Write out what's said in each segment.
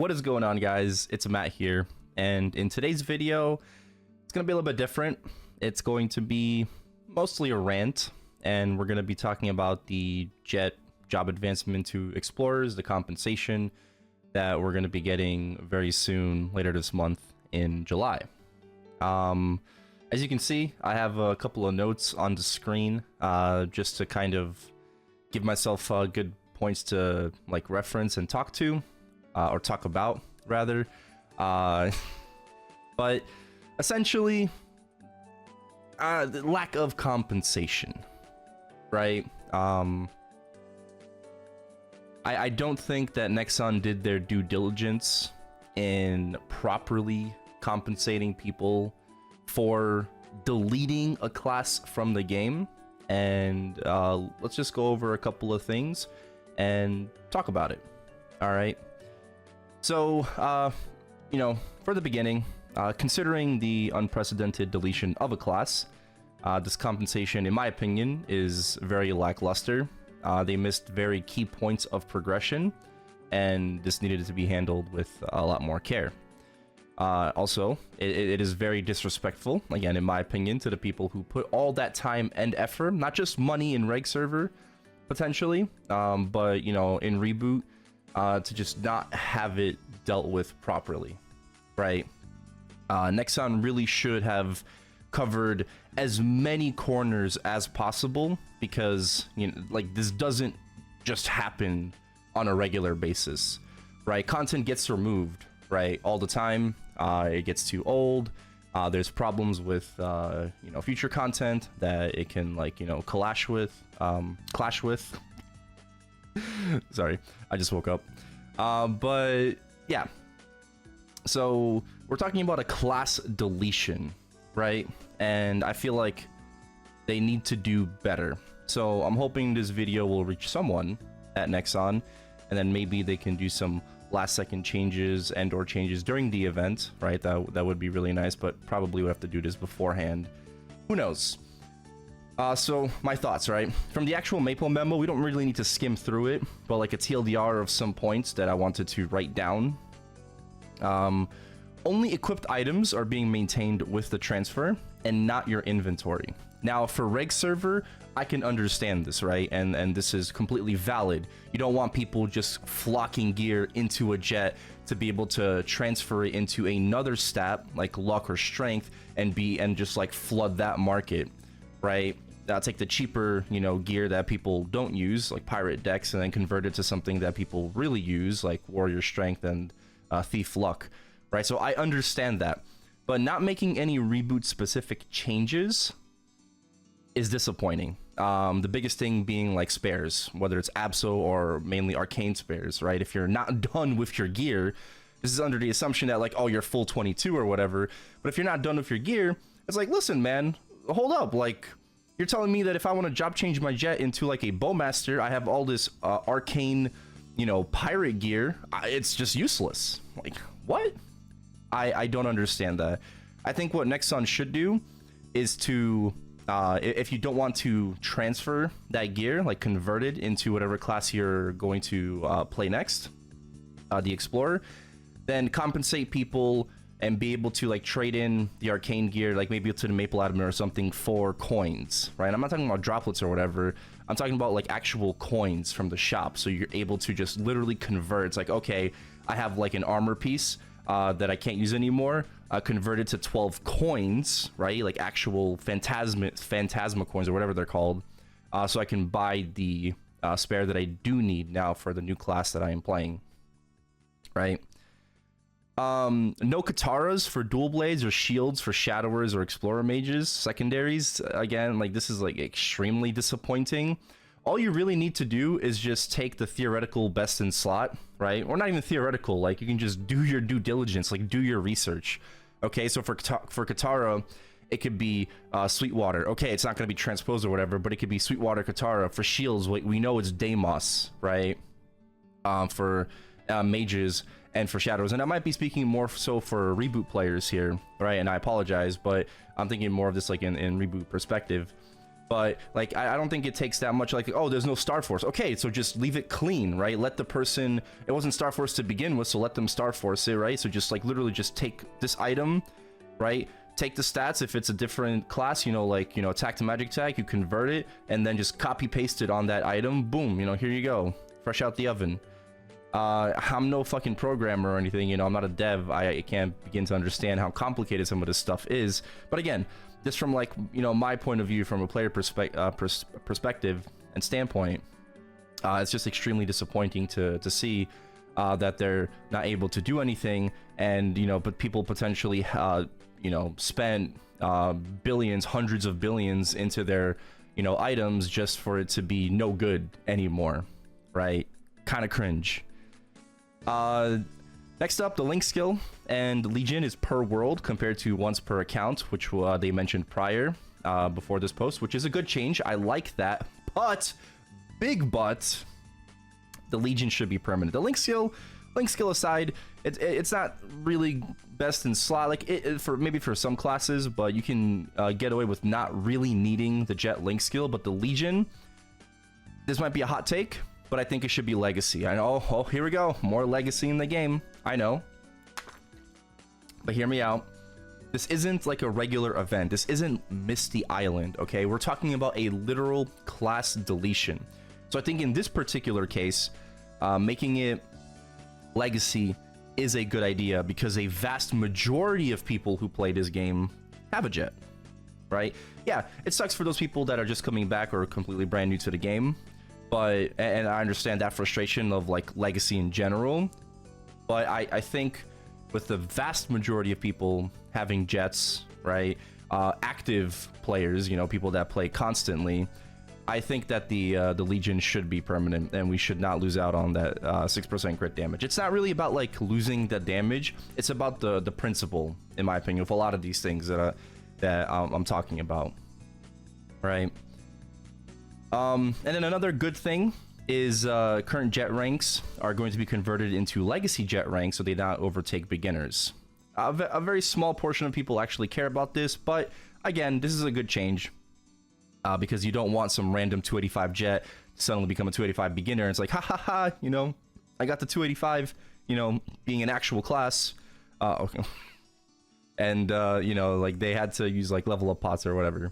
What is going on, guys? It's Matt here, and in today's video it's gonna be a little bit different. It's going to be mostly a rant, and we're gonna be talking about the Jett job advancement to explorers, the compensation that we're gonna be getting very soon, later this month in July. As you can see, I have a couple of notes on the screen, just to kind of give myself good points to like reference and talk to, or talk about rather. But essentially, the lack of compensation, right? I don't think that Nexon did their due diligence in properly compensating people for deleting a class from the game. And let's just go over a couple of things and talk about it. All right. So, you know, for the beginning, considering the unprecedented deletion of a class, this compensation, in my opinion, is very lackluster. They missed very key points of progression, and this needed to be handled with a lot more care. Also, it is very disrespectful, again, in my opinion, to the people who put all that time and effort, not just money in reg server, potentially, but, you know, in reboot, to just not have it dealt with properly, right? Nexon really should have covered as many corners as possible, because, you know, like, this doesn't just happen on a regular basis, right? Content gets removed, right, all the time. It gets too old. There's problems with, you know, future content that it can, like, you know, clash with. Sorry, I just woke up. But yeah, so we're talking about a class deletion, right? And I feel like they need to do better. So I'm hoping this video will reach someone at Nexon, and then maybe they can do some last second changes and or changes during the event, right? That would be really nice, but probably would have to do this beforehand. Who knows? So my thoughts, right? From the actual Maple memo, we don't really need to skim through it, but like a TLDR of some points that I wanted to write down. Only equipped items are being maintained with the transfer and not your inventory. Now, for reg server, I can understand this, right? And this is completely valid. You don't want people just flocking gear into a Jett to be able to transfer it into another stat like luck or strength and just like flood that market, right? Take the cheaper, you know, gear that people don't use, like pirate decks, and then convert it to something that people really use, like warrior strength and thief luck, right? So I understand that, but not making any reboot specific changes is disappointing. The biggest thing being like spares, whether it's Abso or mainly arcane spares, right? If you're not done with your gear, this is under the assumption that like, oh, you're full 22 or whatever, but if you're not done with your gear, it's like, listen, man, hold up, like, you're telling me that if I want to job change my Jett into like a bowmaster, I have all this arcane, you know, pirate gear, it's just useless. Like, what? I don't understand that. I think what Nexon should do is to, if you don't want to transfer that gear, like convert it into whatever class you're going to play next, the Explorer, then compensate people and be able to like trade in the arcane gear, like maybe to the Maple Admin or something, for coins, right? I'm not talking about droplets or whatever. I'm talking about like actual coins from the shop. So you're able to just literally convert. It's like, okay, I have like an armor piece that I can't use anymore, converted to 12 coins, right? Like actual phantasma coins or whatever they're called. So I can buy the spare that I do need now for the new class that I am playing, right? No kataras for dual blades or shields for shadowers or explorer mages secondaries. Again, like, this is like extremely disappointing. All you really need to do is just take the theoretical best in slot, right? Or not even theoretical, like, you can just do your due diligence, like do your research. Okay, so for Katara, it could be Sweetwater. Okay, it's not going to be transposed or whatever, but it could be Sweetwater Katara. For shields, we know it's Deimos, right? For mages and for shadows, and I might be speaking more so for reboot players here, right? And I apologize, but I'm thinking more of this like in reboot perspective. But like, I don't think it takes that much. Like, oh, there's no Star Force. Okay, so just leave it clean, right? Let the person, it wasn't Star Force to begin with, so let them Star Force it, right? So just like literally just take this item, right? Take the stats if it's a different class, you know, like, you know, attack to magic attack, you convert it, and then just copy paste it on that item. Boom, you know, here you go, fresh out the oven. I'm no fucking programmer or anything, you know, I'm not a dev. I can't begin to understand how complicated some of this stuff is. But again, just from like, you know, my point of view, from a player perspective and standpoint, it's just extremely disappointing to see that they're not able to do anything. And, you know, but people potentially, you know, spent billions, hundreds of billions into their, you know, items just for it to be no good anymore, right? Kind of cringe. Next up, the Link skill and Legion is per world compared to once per account, which they mentioned prior before this post, which is a good change. I like that, but big but, the Legion should be permanent. The Link skill aside, it's not really best in slot, like for maybe for some classes, but you can get away with not really needing the Jett Link skill. But the Legion, this might be a hot take, but I think it should be legacy. I know, oh, here we go, more legacy in the game. I know, but hear me out. This isn't like a regular event. This isn't Misty Island, okay? We're talking about a literal class deletion. So I think in this particular case, making it legacy is a good idea, because a vast majority of people who play this game have a Jett, right? Yeah, it sucks for those people that are just coming back or completely brand new to the game, but, and I understand that frustration of like legacy in general, but I think with the vast majority of people having Jetts, right, active players, you know, people that play constantly, I think that the Legion should be permanent, and we should not lose out on that 6% crit damage. It's not really about like losing the damage. It's about the principle, in my opinion, of a lot of these things that I'm talking about, right? And then another good thing is current Jett ranks are going to be converted into legacy Jett ranks, so they not overtake beginners. A very small portion of people actually care about this, but again, this is a good change. Because you don't want some random 285 Jett to suddenly become a 285 beginner. It's like, ha ha ha, you know, I got the 285, you know, being an actual class. Okay. And, you know, like they had to use like level up pots or whatever.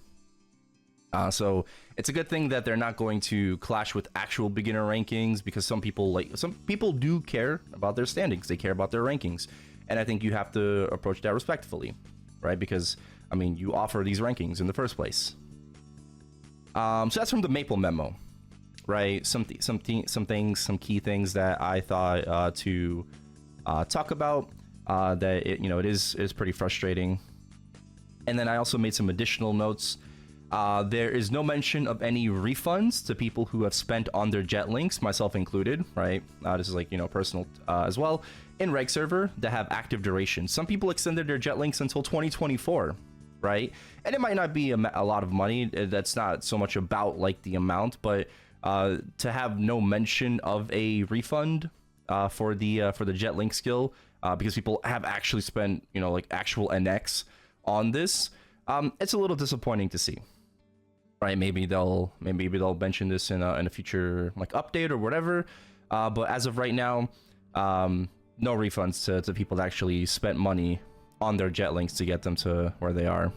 So it's a good thing that they're not going to clash with actual beginner rankings, because some people do care about their standings. They care about their rankings. And I think you have to approach that respectfully, right? Because, I mean, you offer these rankings in the first place. So that's from the Maple memo, right? Some key things that I thought to talk about. That it is pretty frustrating. And then I also made some additional notes. There is no mention of any refunds to people who have spent on their Jett links, myself included, right? This is like, you know, personal as well. In Reg server that have active duration. Some people extended their Jett links until 2024. Right, and it might not be a lot of money. That's not so much about like the amount, but to have no mention of a refund for the Jett Link skill, because people have actually spent, you know, like actual NX on this, it's a little disappointing to see. Right, maybe they'll mention this in a future like update or whatever, but as of right now, no refunds to people that actually spent money on their Jett links to get them to where they are.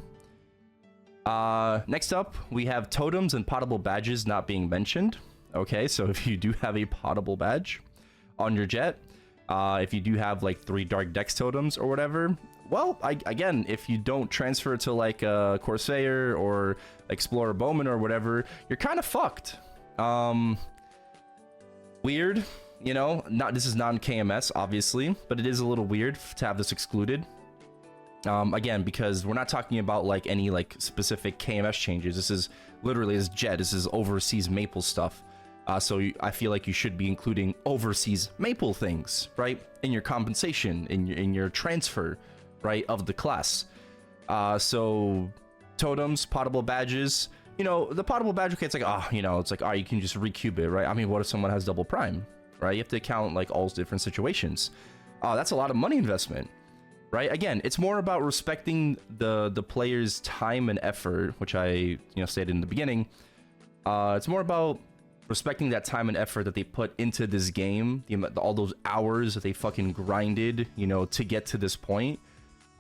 Next up, we have totems and potable badges not being mentioned. Okay, so if you do have a potable badge on your Jett, if you do have like 3 Dark Dex totems or whatever, well, again, if you don't transfer to like a Corsair or Explorer Bowman or whatever, you're kind of fucked. Weird, you know, this is non-KMS obviously, but it is a little weird to have this excluded. Again, because we're not talking about like any like specific KMS changes. This is literally Jett. This is overseas Maple stuff. So I feel like you should be including overseas Maple things, right? In your compensation, in your transfer, right, of the class. So totems, potable badges. You know, the potable badge, okay, it's like, oh, you know, it's like, oh, you can just recube it, right? I mean, what if someone has double prime, right? You have to count like all different situations. That's a lot of money investment. right? Again, it's more about respecting the player's time and effort, which I stated in the beginning. It's more about respecting that time and effort that they put into this game, all those hours that they fucking grinded, to get to this point,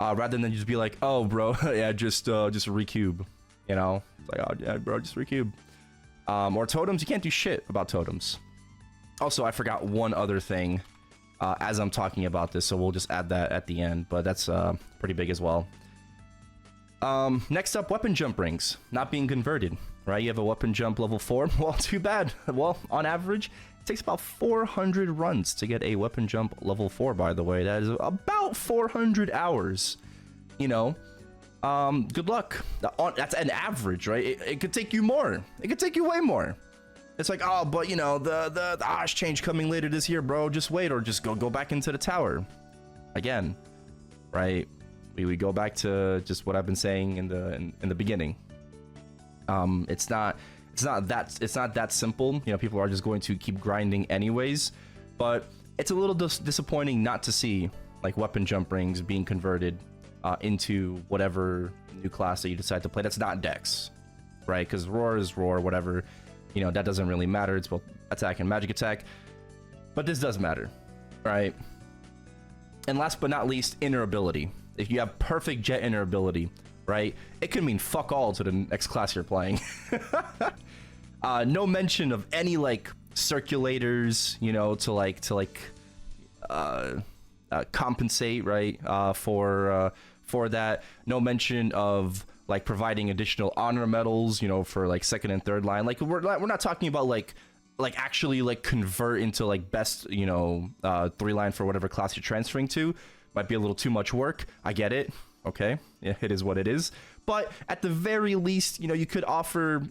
rather than just be like, oh, bro, yeah, just recube, It's like, oh, yeah, bro, just recube. Or totems, you can't do shit about totems. Also, I forgot one other thing as I'm talking about this, so we'll just add that at the end, but that's pretty big as well. Next up, weapon jump rings not being converted, right? You have a weapon jump level 4. Well, too bad. Well, on average, it takes about 400 runs to get a weapon jump level 4, by the way. That is about 400 hours, good luck. That's an average, right? It could take you more. It could take you way more. It's like, oh, but the Osh change coming later this year, bro. Just wait, or just go back into the tower again, right? We go back to just what I've been saying in the beginning. It's not that simple. People are just going to keep grinding anyways, but it's a little disappointing not to see like weapon jump rings being converted into whatever new class that you decide to play. That's not Dex, right? Because Roar is Roar, whatever. That doesn't really matter. It's both attack and magic attack, but this does matter, right? And last but not least, inner ability. If you have perfect Jett inner ability, right, it could mean fuck all to the next class you're playing. No mention of any like circulators, to compensate, right, for that. No mention of like providing additional honor medals, for like second and third line. Like we're not talking about like actually like convert into like best 3-line for whatever class you're transferring to. Might be a little too much work. I get it. Okay, yeah, it is what it is. But at the very least, you could offer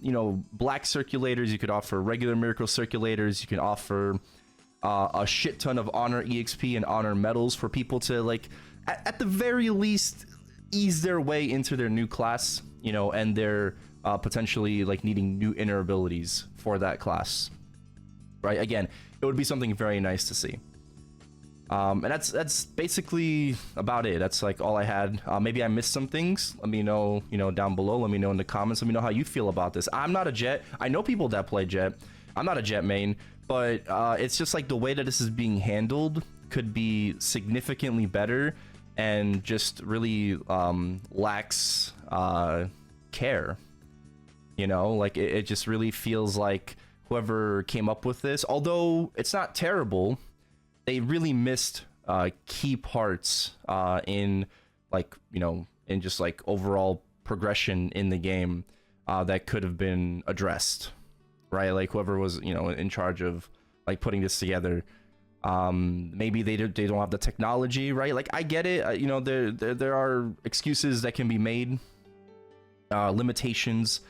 black circulators. You could offer regular miracle circulators. You can offer a shit ton of honor exp and honor medals for people to like at the very least ease their way into their new class, and they're potentially like needing new inner abilities for that class, right? Again, it would be something very nice to see. And that's basically about it. That's like all I had. Maybe I missed some things. Let me know, down below. Let me know in the comments. Let me know how you feel about this. I'm not a Jett. I know people that play Jett. I'm not a Jett main, but it's just like the way that this is being handled could be significantly better, and just really lacks care. Like it just really feels like whoever came up with this, although it's not terrible, they really missed key parts in like in just like overall progression in the game that could have been addressed, right? Like whoever was in charge of like putting this together, maybe they don't have the technology, right? Like I get it, there are excuses that can be made, limitations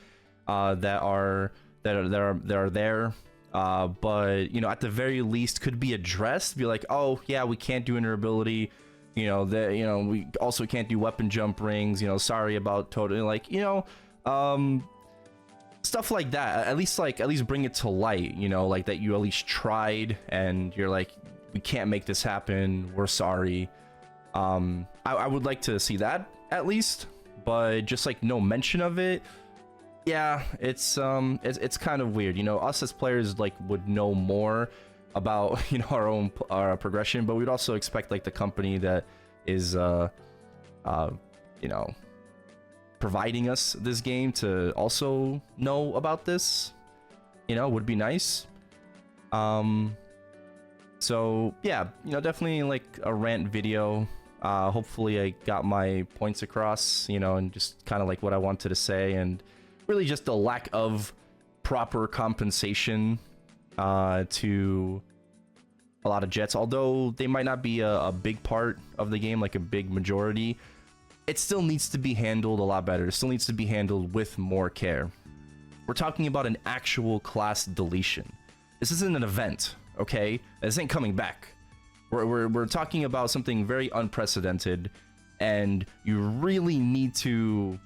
that are there. But at the very least could be addressed. Be like, oh yeah, we can't do inner ability, we also can't do weapon jump rings, sorry about total, like stuff like that. At least bring it to light, like that you at least tried and you're like, we can't make this happen, we're sorry. I would like to see that at least, but just like no mention of it. Yeah, it's kind of weird. Us as players like would know more about our progression, but we'd also expect like the company that is providing us this game to also know about this. Would be nice. So yeah, definitely like a rant video. Hopefully I got my points across, and just kind of like what I wanted to say, and really just the lack of proper compensation to a lot of Jetts. Although they might not be a big part of the game, like a big majority, it still needs to be handled a lot better. It still needs to be handled with more care. We're talking about an actual class deletion. This isn't an event, okay? This ain't coming back. We're talking about something very unprecedented, and you really need to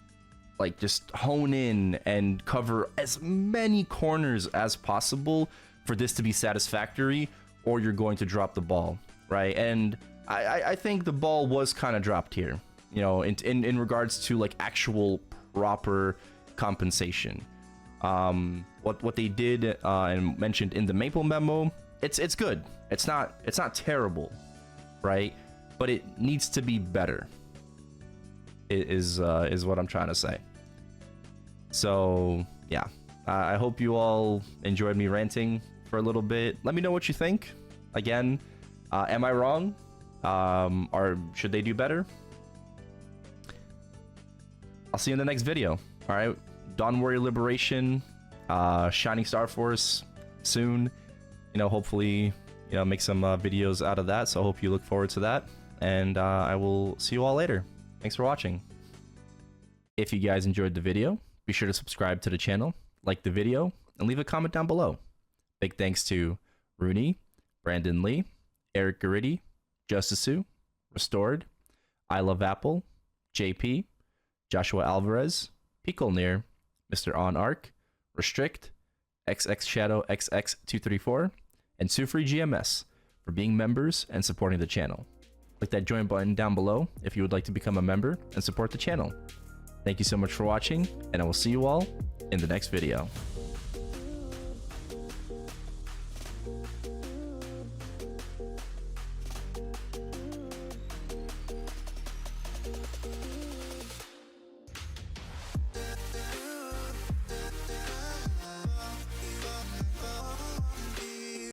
like just hone in and cover as many corners as possible for this to be satisfactory, or you're going to drop the ball, right? And I think the ball was kind of dropped here, you know, in regards to like actual proper compensation. What they did and mentioned in the Maple memo, it's good. It's not terrible, right? But it needs to be better. Is what I'm trying to say. So yeah, I hope you all enjoyed me ranting for a little bit. Let me know what you think. Again, am I wrong? Or should they do better? I'll see you in the next video. All right, Dawn Warrior Liberation, Shining Star Force soon. You know, hopefully, you know, make some videos out of that. So I hope you look forward to that. And I will see you all later. Thanks for watching. If you guys enjoyed the video, be sure to subscribe to the channel, like the video, and leave a comment down below. Big thanks to Rooney, Brandon Lee, Eric Garrity, Justice Sue, Restored, I Love Apple, JP, Joshua Alvarez, Picolneer, Mr. On Arc, Restrict, XX Shadow XX234, and Sufree GMS for being members and supporting the channel. Click that join button down below if you would like to become a member and support the channel. Thank you so much for watching, and I will see you all in the next video.